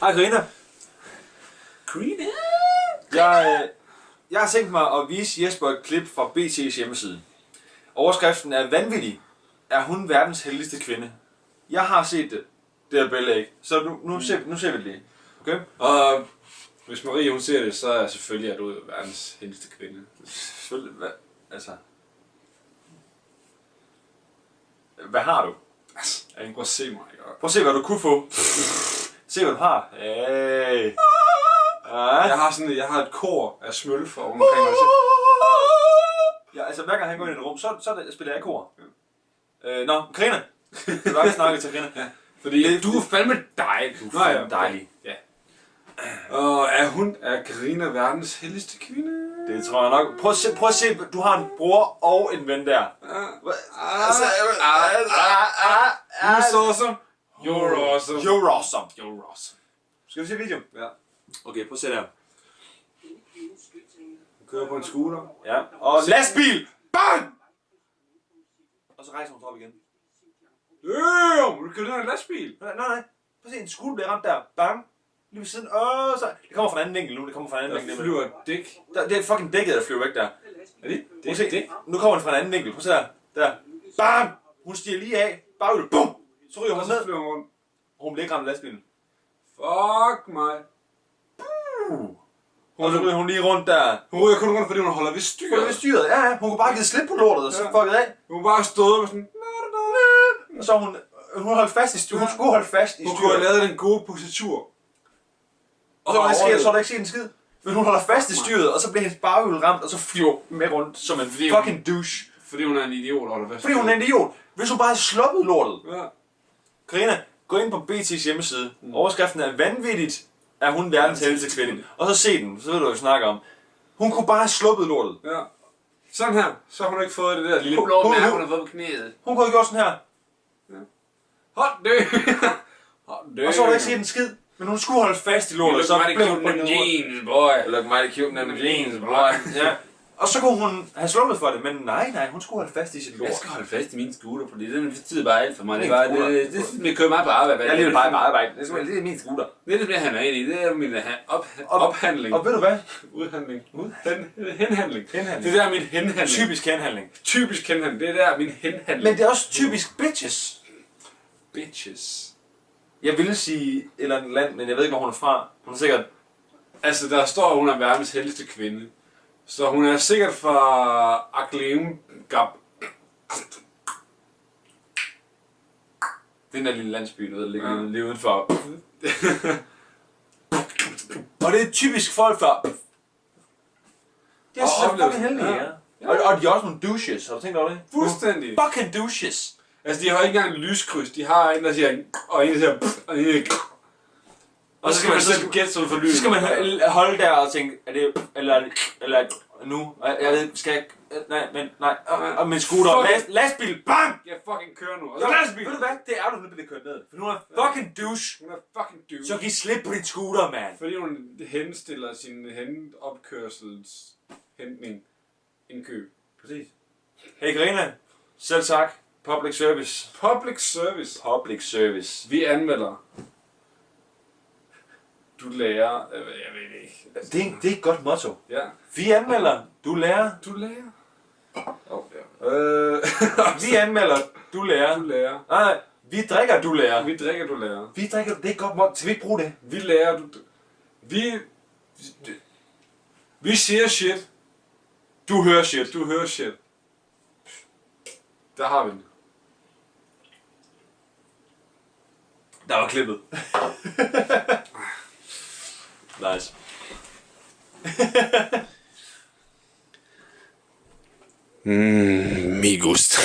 Hej Karina. Karina? Jeg har tænkt mig at vise Jesper et klip fra BT's hjemmeside. Overskriften er vanvittig. Er hun verdens heldigste kvinde? Jeg har set det. Det er billede ikke. Så nu ser vi det lige. Okay? Og hvis Marie hun ser det, så er selvfølgelig, at du er verdens heldigste kvinde. Selvfølgelig. Hvad har du? Jeg prøv at se mig. Prøv at se, hvad du kunne få. Se, hvad du har. Hey. Jeg har et kor af smølfer omkring mig. Ja, altså hver gang han går ind i et rum, så spiller jeg kor. Nå, Karina. Det var ikke snakket til Karina. Ja, fordi du er fandme dejlig. Du er fandme dejlig. Ja. Og er Karina verdens heldigste kvinde? Det tror jeg nok. Prøv at se, du har en bror og en ven der. You're awesome. You're awesome. You're awesome. You're awesome. Skal vi se video? Ja. Okay, prøv at se der. Du kører på en scooter. Ja. Og lastbil! Bang! Og så rejser hun sig op igen. Du kører ned i en lastbil. Nej. Prøv at se, en skole bliver ramt der. Bang! Lige ved siden. Så. Det kommer fra en anden vinkel nu. Der flyver et dæk. Det er fucking dækket, der flyver væk der. Er det? Prøv at se. Nu kommer den fra en anden vinkel. Prøv at se der. Der. Bang! Hun stiger lige af. Bagud. Bum! Så ryger hun ned. Flyver hun rundt. Hun bliver ikke ramt af lastbilen. Fuck mig. Og så ryger hun lige rundt der. Hun ryger kun rundt, fordi hun holder ved styret. Hun er ved styret, ja. Hun kunne bare give slip på lortet, og så fucket af. Hun bare stået med sådan... Og så hun holdt fast i styret. Hun skulle holde fast i styret. Hun kunne have lavet den gode positur. Og så var der ikke set en skid. Men hun holder fast i styret, og så bliver hendes baghjul ramt, og så flyver med rundt som en fucking douche. Fordi hun er en idiot, holder fast. Fordi hun er en idiot. Hvis hun bare havde sluppet lortet. Ja. Karina, gå ind på BT's hjemmeside. Overskriften er vanvittigt. Er hun verdens heldigste kvinde? Og så se den, så ved du, hvad vi snakker om. Hun kunne bare have sluppet lortet. Ja. Sådan her, så har hun ikke fået det der lille Hun- blå hun- mærke, hun- hun har fået på knæet. Hun kunne have gjort sådan her. Hold dø! Hold dø! Og så var der ikke set en skid. Men hun skulle holde fast i lortet, Look så mighty blev cute hun in them jeans, boy. Look mighty cute in them jeans, boy. Ja. Og så kunne hun have sluppet for det, men nej, hun skulle holde fast i sit lort. Jeg skal holde fast i min scooter, fordi den betyder bare alt for mig. Det Min er bare, scooter. det kører mig på arbejde. Jeg lever bare med arbejde. Det er min scooter. Det er det, jeg handler ind i. Det er min ophandling. Og ved du hvad? Udhandling. Henhandling. Henhandling. Det er der min henhandling. Typisk henhandling. Typisk henhandling. Det er der min henhandling. Men det er også typisk bitches. Bitches. Jeg ville sige et eller andet land, men jeg ved ikke, hvor hun er fra. Hun er sikkert... Altså, der står, at hun er verdens heldigste kvinde. Så hun er sikkert fra Akleumgab. Den der lille landsby, du ved, ligger lige udenfor. Og det er typisk folk fra... Det er så fucking heldige, ja. Og de er også nogle douches, har du tænkt over det? Fuldstændig. Fucking douches. Altså, de har ikke engang lyskryds. De har en, der siger... Og en, der siger... Og en, der siger... Og så skal man selv gætte sig for lyden. Så skal man holde der og tænke, er det... Eller nu? Jeg ved, skal jeg... Nej. Og min scooter. Lastbil. Bang! Jeg fucking kører nu. Og Så så lastbil. ved du hvad? Det er du, nu bliver kørt ned. For nu er fucking douche. Hun er fucking douche. Så giv slip på din scooter, mand. Fordi hun henstiller sin opkørsels hentning indkøb. Præcis. Hey Karina. Selv tak. Public service. Public service. Public service. Vi anmelder. Du lærer. Jeg ved ikke. Det er et godt motto. Ja. Vi anmelder. Du lærer. Du lærer. Vi anmelder. Du lærer. Du lærer. Nej, vi drikker. Du lærer. Vi drikker, du lærer. Vi drikker. Det er et godt motto. Skal vi ikke bruge det? Vi lærer, du... Vi siger shit. Du hører shit. Du hører shit. Der har vi den. Der var klippet. Nice. Mi gusto.